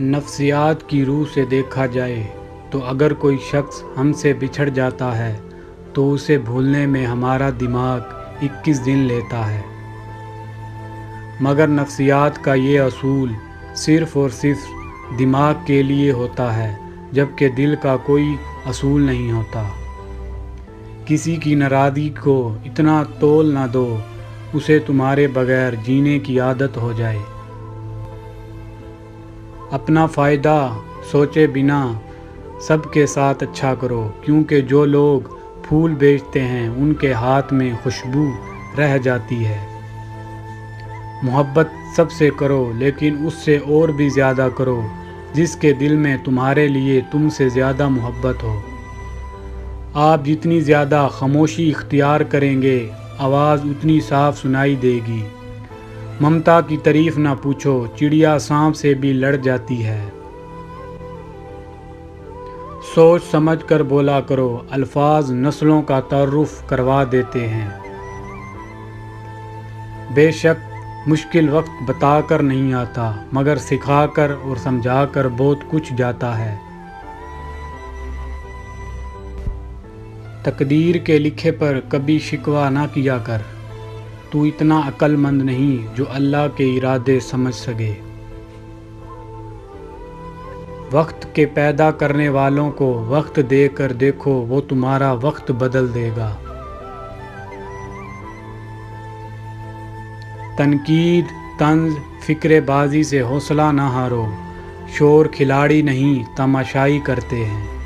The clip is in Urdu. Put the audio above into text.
نفسیات کی روح سے دیکھا جائے تو اگر کوئی شخص ہم سے بچھڑ جاتا ہے تو اسے بھولنے میں ہمارا دماغ 21 دن لیتا ہے، مگر نفسیات کا یہ اصول صرف اور صرف دماغ کے لیے ہوتا ہے، جبکہ دل کا کوئی اصول نہیں ہوتا۔ کسی کی ناراضگی کو اتنا تول نہ دو اسے تمہارے بغیر جینے کی عادت ہو جائے۔ اپنا فائدہ سوچے بنا سب کے ساتھ اچھا کرو، کیونکہ جو لوگ پھول بیچتے ہیں ان کے ہاتھ میں خوشبو رہ جاتی ہے۔ محبت سب سے کرو لیکن اس سے اور بھی زیادہ کرو جس کے دل میں تمہارے لیے تم سے زیادہ محبت ہو۔ آپ جتنی زیادہ خاموشی اختیار کریں گے آواز اتنی صاف سنائی دے گی۔ ممتا کی تعریف نہ پوچھو، چڑیا سانپ سے بھی لڑ جاتی ہے۔ سوچ سمجھ کر بولا کرو، الفاظ نسلوں کا تعارف کروا دیتے ہیں۔ بے شک مشکل وقت بتا کر نہیں آتا، مگر سکھا کر اور سمجھا کر بہت کچھ جاتا ہے۔ تقدیر کے لکھے پر کبھی شکوہ نہ کیا کر، تو اتنا عقل مند نہیں جو اللہ کے ارادے سمجھ سکے۔ وقت کے پیدا کرنے والوں کو وقت دے کر دیکھو، وہ تمہارا وقت بدل دے گا۔ تنقید، طنز، فکرے بازی سے حوصلہ نہ ہارو، شور کھلاڑی نہیں تماشائی کرتے ہیں۔